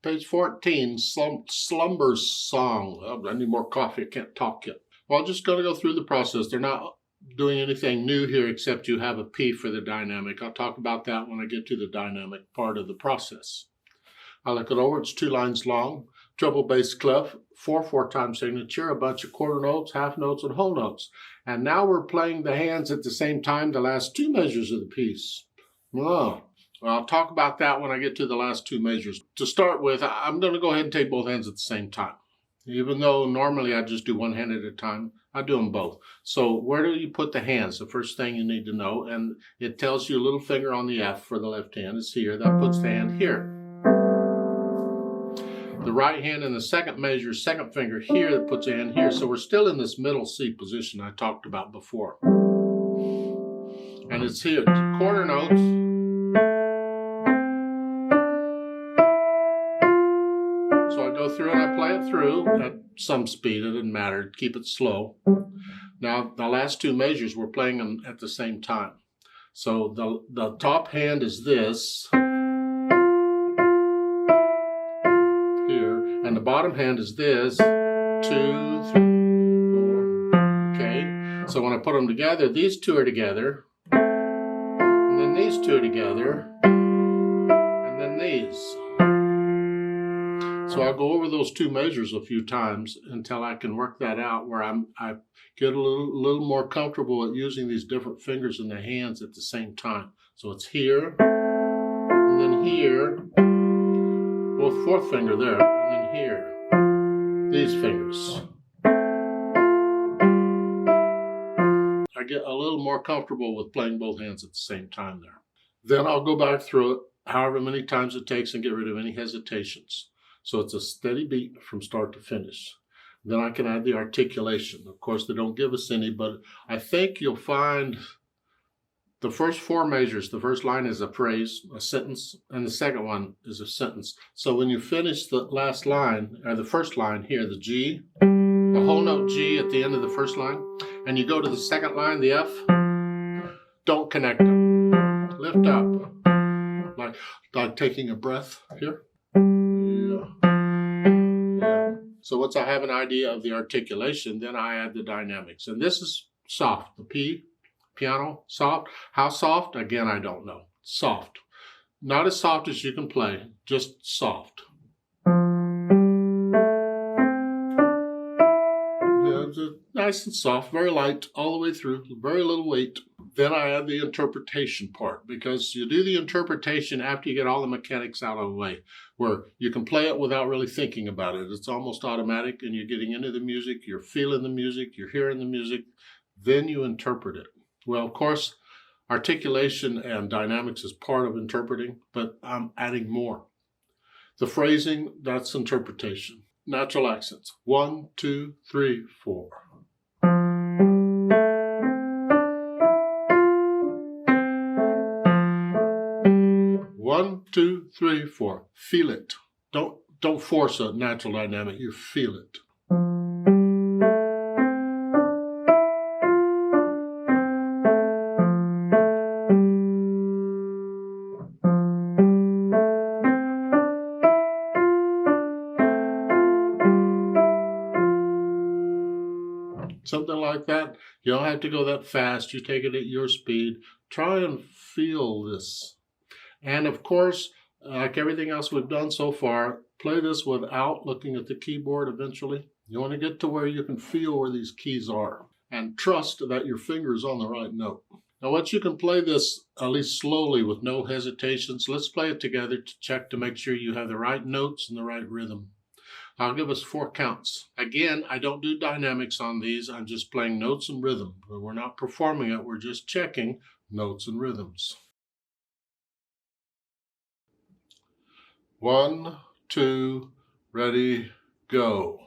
Page 14, Slumber Song. Oh, I need more coffee. I can't talk yet. Well, I'm just going to go through the process. They're not doing anything new here except you have a P for the dynamic. I'll talk about that when I get to the dynamic part of the process. I look it over. It's 2 lines long. Treble bass clef, 4/4 time signature, a bunch of quarter notes, half notes, and whole notes. And now we're playing the hands at the same time, the last 2 measures of the piece. Oh. Well, I'll talk about that when I get to the last 2 measures. To start with, I'm going to go ahead and take both hands at the same time. Even though normally I just do one hand at a time, I do them both. So where do you put the hands? The first thing you need to know, and it tells you a little finger on the F for the left hand is here. That puts the hand here. The right hand in the second measure, second finger here, that puts the hand here. So we're still in this middle C position I talked about before. And it's here, quarter notes. So I go through and I play it through at some speed. It doesn't matter. Keep it slow. Now, the last 2 measures, we're playing them at the same time. So the top hand is this. Here. And the bottom hand is this. 2, 3, 4. Okay. So when I put them together, these 2 are together. And then these 2 are together. And then these. So I'll go over those 2 measures a few times until I can work that out where I get a little more comfortable at using these different fingers in the hands at the same time. So it's here, and then here, both 4th finger there, and then here, these fingers. I get a little more comfortable with playing both hands at the same time there. Then I'll go back through it however many times it takes and get rid of any hesitations. So it's a steady beat from start to finish. Then I can add the articulation. Of course, they don't give us any, but I think you'll find the first 4 measures, the first line is a phrase, a sentence, and the second one is a sentence. So when you finish the last line, or the first line here, the G, the whole note G at the end of the first line, and you go to the second line, the F, don't connect them. Lift up, like taking a breath here. So once I have an idea of the articulation, then I add the dynamics. And this is soft, the P, piano, soft. How soft? Again, I don't know. Soft. Not as soft as you can play, just soft. Yeah, just nice and soft, very light all the way through, very little weight. Then I add the interpretation part, because you do the interpretation after you get all the mechanics out of the way, where you can play it without really thinking about it. It's almost automatic, and you're getting into the music, you're feeling the music, you're hearing the music, then you interpret it. Well, of course, articulation and dynamics is part of interpreting, but I'm adding more. The phrasing, that's interpretation. Natural accents. 1, 2, 3, 4. 1, 2, 3, 4. Feel it. Don't force a natural dynamic. You feel it. Something like that. You don't have to go that fast. You take it at your speed. Try and feel this. And of course, like everything else we've done so far, play this without looking at the keyboard eventually. You want to get to where you can feel where these keys are and trust that your finger is on the right note. Now, once you can play this at least slowly with no hesitations, let's play it together to check to make sure you have the right notes and the right rhythm. I'll give us 4 counts. Again, I don't do dynamics on these. I'm just playing notes and rhythm. We're not performing it. We're just checking notes and rhythms. 1, 2, ready, go.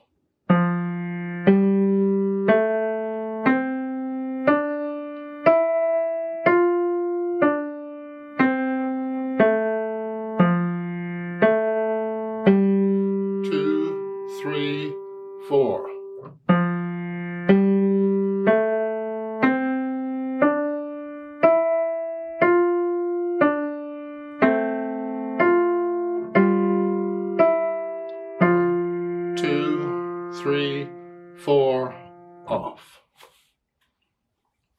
3, 4, off.